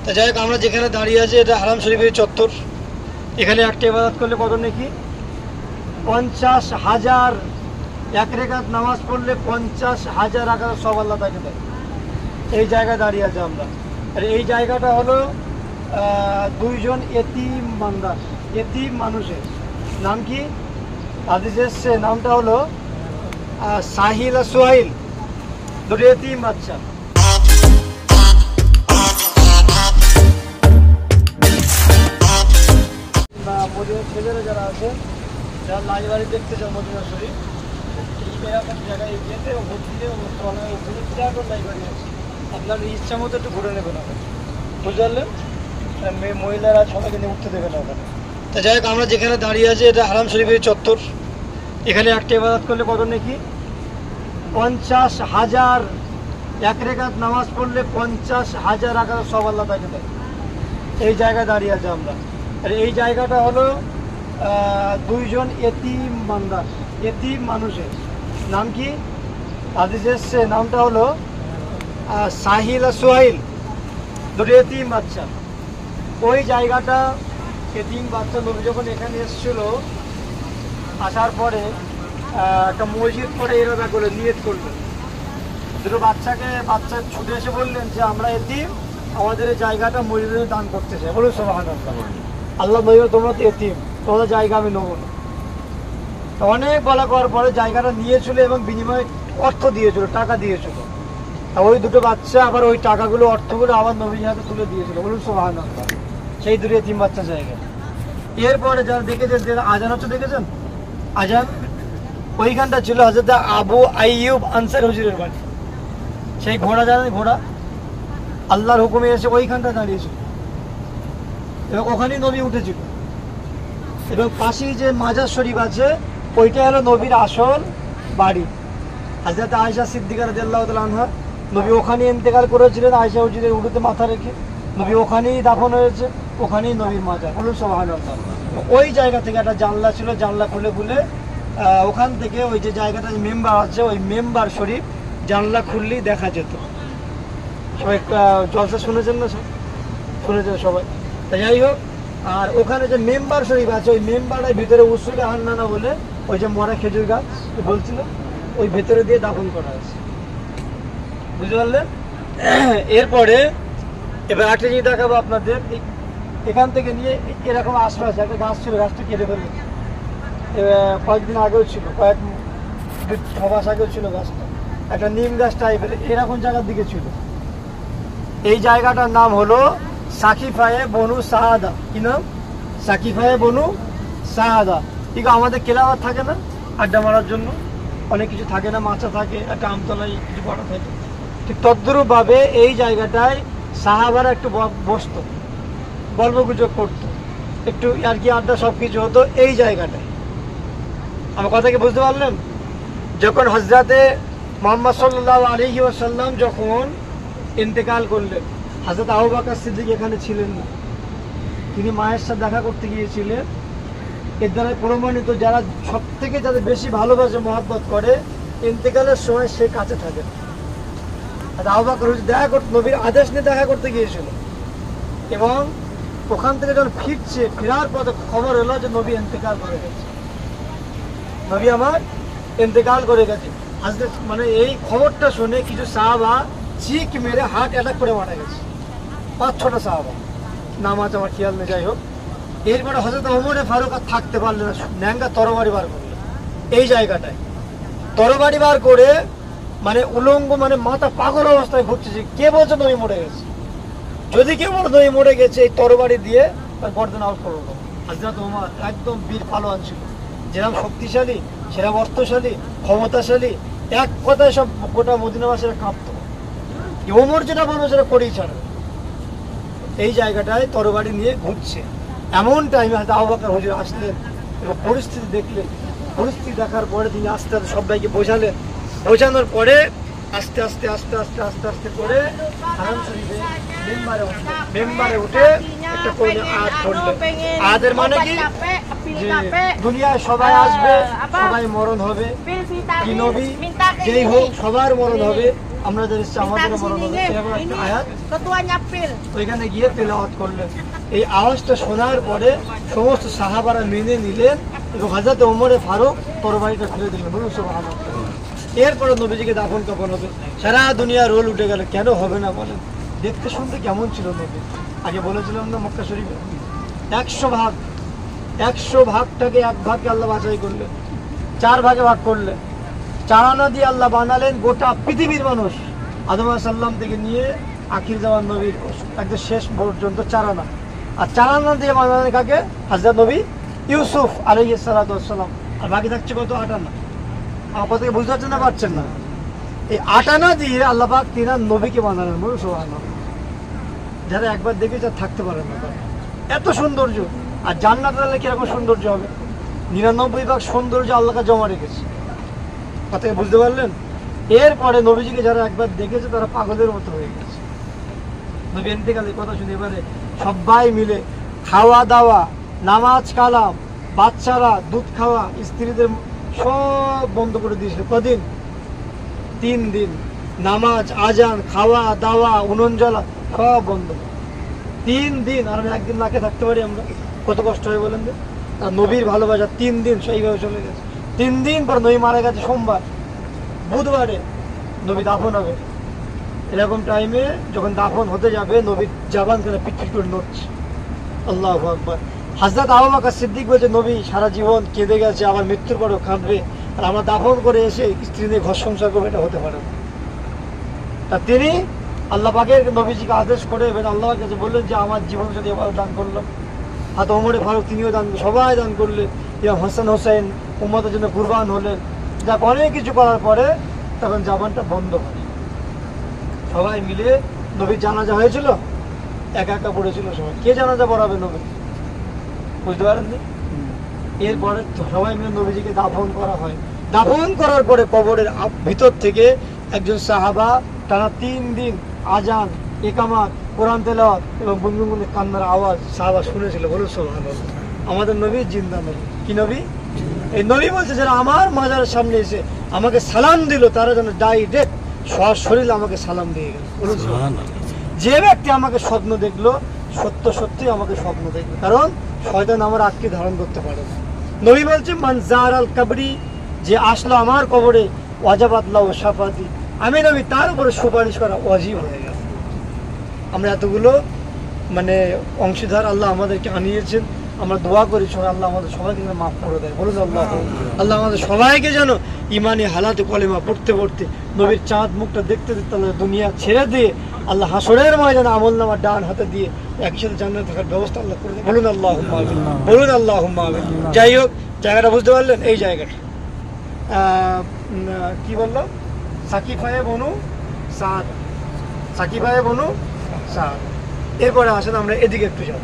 তা যাই হোক, আমরা যেখানে দাঁড়িয়ে আছি এটা হারাম শরীফের চত্বর। এখানে একটা ইবাদত করলে কত নাকি? 50,000। এক রেখাত নামাজ পড়লে 50,000 রাকাত সব আল্লাহ তাকে দেয়। এই জায়গায় দাঁড়িয়ে আছে আমরা। আর এই জায়গাটা হলো দুইজন এতিম বান্দার, এতিম মানুষের নাম কি হাদিসে এসছে, নামটা হলো সাহিল আর সোহাইল, দুটো এতিম বাচ্চা। মদিনার ছেলেরা যারা আছে, যারা লাইব্রেরি দেখতে চান মদিনা শরীফ, এরকম জায়গায় যেতে লাইব্রেরি আছে, আপনার ইচ্ছা মতো একটু ঘুরে নেবেন ওখানে, বুঝতে পারলেন? মহিলারা সবাইকে নিয়ে উঠতে দেবে না ওখানে। তা যাই হোক, আমরা যেখানে দাঁড়িয়ে আছি এটা হারাম শরীফের চত্বর। এখানে একটা ইবাদত করলে কত নাকি? 50,000। এক রেখাত নামাজ পড়লে 50,000 রাকাত সব আল্লাহ তাকে দেয়। এই জায়গায় দাঁড়িয়ে আছে আমরা। আর এই জায়গাটা হলো দুইজন এতিম বান্দার, এতিম মানুষের নাম কি হাদিসে এসছে, নামটা হলো সাহিল আর সোহাইল, দুটো এতিম বাচ্চা। ওই জায়গাটা এতিম বাচ্চা নবী যখন এখানে এসেছিল, আসার পরে একটা মসজিদ করে এরকম করে নিয়ত করলো। দুটো বাচ্চা ছুটে এসে বললেন যে আমরা এতিম, আমাদের এই জায়গাটা মসজিদে দান করতে চাই। বলুন সুবহানাল্লাহ। আল্লাহ নবী, তোমরা তো এতিম, তোমাদের জায়গা আমি নেবো না। অনেক বলা করার পরে জায়গাটা নিয়েছিল এবং বিনিময়ে অর্থ দিয়েছিল, টাকা দিয়েছিল। ওই দুটো বাচ্চা আবার ওই টাকাগুলো, অর্থগুলো আবার নবীর হাতে তুলে দিয়েছিল। বলুন সুবহানাল্লাহ। সেই দুটো এতিম বাচ্চা জায়গা। এরপরে যারা দেখেছেন, আজান হচ্ছে দেখেছেন আজান, ওইখানটা ছিল হযরত আবু আইয়ুব আনসারী হুজুরের বাড়ি। সেই ঘোড়া জানেন, ঘোড়া আল্লাহর হুকুমে এসে ওইখানটা দাঁড়িয়েছিল এবং ওখানেই নবী উঠেছিল। এবং পাশেই যে মাজার শরীফ আছে, ওইটা হলো নবীর আসল বাড়ি। হযরত আয়েশা সিদ্দিকা রাদিয়াল্লাহু তাআলা আনহা, নবী ওখানেই ইন্তেকাল করেছিলেন আয়েশা হুজুরের উড়ুতে মাথা রেখে। নবী ওখানেই দাফন হয়েছে, ওখানেই নবীর মাজার। বলুন সুবহানাল্লাহ। ওই জায়গা থেকে একটা জানলা ছিল, জানলা খুলে খুলে ওখান থেকে ওই যে জায়গাটা মেম্বার আছে, ওই মেম্বার শরীফ জানলা খুললেই দেখা যেত। সবাই জলসা শুনেছেন না? শুনেছেন সবাই। তা যাই হোক, আর ওখানে যে মেম্বার শরীফ আছে, ওই মেম্বারের ভিতরে উসুলে হান্নানা বলে ওই যে মরা খেজুর গাছ বলছিল, ওই ভেতরে দিয়ে দাফন করা আছে। বুঝতে পারলেন? এরপরে এবার একটা জিনিস দেখাবো আপনাদের। এখান থেকে নিয়ে এরকম আশপাশে একটা গাছ ছিল, গাছটা কেটে ফেলল। কয়েকদিন আগেও ছিল, কয়েক 6 মাস আগেও ছিল গাছটা, একটা নিম গাছ টাইপের, এরকম জায়গার দিকে ছিল। এই জায়গাটার নাম হলো সাকিফায়ে বনু সাহাদা। কি নাম? সাকিফায়ে বনু সাহাদা। ঠিক আমাদের ক্লাবার থাকে না আড্ডা মারার জন্য, অনেক কিছু থাকে না, মাছা থাকে, একটা আমতলায় কিছু করা থাকে, ঠিক তদ্রূপ ভাবে এই জায়গাটায় সাহাবারা একটু বসতো, গল্পগুজব করতো, একটু আর কি আড্ডা সব কিছু হতো এই জায়গাটায়। আমার কথা কি বুঝতে পারলেন? যখন হযরতে মুহাম্মদ সাল্লাল্লাহু আলাইহি ওয়াসাল্লাম যখন ইন্তেকাল করলেন, হযরত আবু বকর সিদ্দিক এখানে ছিলেন না, তিনি মায়ের সাথে দেখা করতে গিয়েছিলেন। এর দ্বারা প্রমাণিত যারা সব থেকে যাদের বেশি ভালোবাসে, মহব্বত করে, ইন্তেকালের সময় সে কাছে থাকে। আর আবু বকর দেখা করতে, নবীর আদেশ নিয়ে দেখা করতে গিয়েছিল, এবং ওখান থেকে যখন ফিরছে, ফেরার পথে খবর এলো যে নবী ইন্তেকাল করে গেছে, নবী আমার ইন্তেকাল করে গেছে। হযরত মানে এই খবরটা শুনে কিছু সাহাবা চিক মেরে হার্ট অ্যাটাক করে মারা গেছে, 5-6টা সাহাবা, নাম আছে আমার খেয়াল নেই। যাই হোক, এরপরে হযরত ওমর ফারুক আর থাকতে পারলেন না, ন্যাঙ্গা তরবারি বার করলেন এই জায়গাটায়। তরবারি বার করে মানে উলঙ্গ, মানে মাথা পাগল অবস্থায় ঘুরছে যে কে বলছে নবী মরে গেছে। যদি কেউ বলে নবী মরে গেছে, এই তরবারি দিয়ে তার গর্দন আউট করে দেবো। হযরত ওমর একদম বীর পালোয়ান ছিল, যেরকম শক্তিশালী, সেরকম অর্থশালী, ক্ষমতাশালী, এক কথায় সব গোটা মদিনাবাসীরা কাঁপত। ওমর যেটা বলবো সেটা করেই ছাড়ে। এই জায়গাটায় তরবারি নিয়ে ঘুরছে, এমন টাইমে হয়তো আবু বকর হুজুর আসলেন এবং পরিস্থিতি দেখলেন। পরিস্থিতি দেখার পরে তিনি আস্তে আস্তে সবাইকে বোঝালেন। বোঝানোর পরে আস্তে আস্তে আস্তে আস্তে আস্তে আস্তে করে হারাম শরীফে মেম্বারে উঠে একটা কোণে আয়াত পড়লেন। আয়াতের মানে কি? যে দুনিয়ায় সবাই আসবে, সবাই মরণ হবে, কি নবী যেই হোক সবার মরণ হবে, আমরা যারা এসেছি আমাদেরও মনে হলো এরকম একটা আয়াত ওইখানে গিয়ে তেলাওয়াত করলেন। এই আওয়াজটা শোনার পরে সমস্ত সাহাবারা মেনে নিলেন এবং হযরত ওমরে ফারুক তরবারিটা ফেলে দিলেন। বলুন সুবহানাল্লাহ। এরপরে নবীজিকে দাফন কাফন হবে, সারা দুনিয়া রোল উঠে গেল। কেন হবে না বলেন? দেখতে শুনতে কেমন ছিল নবী? আগে বলেছিলাম না মক্কা শরীফে 100 ভাগ, 100 ভাগটাকে এক ভাগকে আল্লাহ বাছাই করলেন, 4 ভাগে ভাগ করলেন। 4 আনা দিয়ে আল্লাহ বানালেন গোটা পৃথিবীর মানুষ, আদম আলাইহিস সালাম থেকে নিয়ে আখির জামান নবীর একদম শেষ পর্যন্ত 4 আনা। আর 4 আনা দিয়ে বানালেন কাকে? হযরত নবী ইউসুফ আলাইহিস সালাতু ওয়াস সালাম। আর বাকি থাকছে কত? 8 আনা। আমার কথা বুঝতে পারছেন না? পারছেন না? এই 8 আনা দিয়ে আল্লাহ পাক 3 নবীকে বানালেন। বলুন সুবহানাল্লাহ। যারা একবার দেখেছে আর থাকতে পারে না, এত সৌন্দর্য। আর জান্নাত আল্লাহ কিরকম সৌন্দর্য হবে? 99 ভাগ সৌন্দর্য আল্লাহকে জমা রেখেছে। কথা বুঝতে পারলেন? এরপরে নবীজিকে যারা একবার দেখেছে তারা পাগলের মতো হয়ে গেছে। নবী ইন্তেকালের কথা শুনে এবারে সবাই মিলে খাওয়া দাওয়া, নামাজ কালাম, বাচ্চারা দুধ খাওয়া, স্ত্রীদের সব বন্ধ করে দিয়েছিল। কদিন? 3 দিন। নামাজ, আজান, খাওয়া দাওয়া, উনুন জ্বালা সব বন্ধ। 3 দিন। আর আমি একদিন না খেয়ে থাকতে পারি আমরা? কত কষ্ট হয় বলেন? আর নবীর ভালোবাসা 3 দিন সেইভাবে চলে গেছে। 3 দিন পর নবী মারা গেছে সোমবার, বুধবারে নবী দাফন হবে। এরকম টাইমে যখন দাফন হতে যাবে নবীর জাবান করে পিটপিট করে নড়ছে। আল্লাহু আকবার। হযরত আবু বকর সিদ্দিক বলছে নবী সারা জীবন কেঁদে গেছে, আবার মৃত্যুর পরেও কাঁদবে, আর আমরা দাফন করে এসে স্ত্রী নিয়ে ঘর সংসার করবো, এটা হতে পারে না। তা তিনি আল্লাহ পাকের নবীজিকে আদেশ করে এবং আল্লাহর কাছে বললেন যে আমার জীবন যদি এবার দান করলাম। হাত ওমরে ফারুক তিনিও দান, সবাই দান করলেন। ইমাম হাসান হোসেন উম্মতের জন্য কুরবান হলেন। যাক অনেক কিছু করার পরে তখন জাবানটা বন্ধ হয়। সবাই মিলে নবীর জানাজা হয়েছিল, একা একা পড়েছিল সবাই। কে জানাজা পড়াবে নবী? বুঝতে পারেন? এরপরে সবাই মিলে নবীজিকে দাফন করা হয়। দাফন করার পরে কবরের ভিতর থেকে একজন সাহাবা টানা 3 দিন আজান, ইকামাত, কোরআন তেলাওয়াত এবং গুনগুনে কান্নার আওয়াজ সাহাবা শুনেছিল। বলুন সুবহানাল্লাহ। আমাদের নবী জিন্দা নবী। কি নবী? এই নবী বলছে যারা আমার মাজারের সামনে এসে আমাকে সালাম দিল তারা যেন ডাইরেক্ট সশরীরে আমাকে সালাম দিয়ে গেল। বলুন সুবহানাল্লাহ। যে ব্যক্তি আমাকে স্বপ্ন দেখলো সত্য সত্যি আমাকে স্বপ্ন দেখবে, কারণ শয়তান আমার আকৃতি ধারণ করতে পারে না। নবী বলছে মান জারাল কবরি, যে আসলো আমার কবরে ওয়াজাবাত লাহু শাফাতি, আমি নবী তার উপরে সুপারিশ করা ওয়াজিব হয়ে গেল। আমরা এতগুলো মানে অংশীদার আল্লাহ আমাদেরকে আনিয়েছেন। আমরা দোয়া করি সবাই আল্লাহ আমাদের সবাইকে যেন মাফ করে দেয়। বলুন আল্লাহ। আল্লাহ আমাদের সবাইকে যেন ইমানি হালাতে কলেমা পড়তে পড়তে নবীর চাঁদ মুখটা দেখতে দেখতে আল্লাহ দুনিয়া ছেড়ে দিয়ে আল্লাহ হাসরের ময়দানে আমল নামা ডান হাতে দিয়ে একসাথে জান্নাতে থাকার ব্যবস্থা আল্লাহ করে দেয়। বলুন আল্লাহুম্মা আমিন। বলুন আল্লাহুম্মা আমিন। যাই হোক, জায়গাটা বুঝতে পারলেন? এই জায়গাটা কি বললাম? সাকিফায়ে বনু সাদ, সাকিফায়ে বনু সাদ। এরপরে আসেন আমরা এদিকে একটু যাব।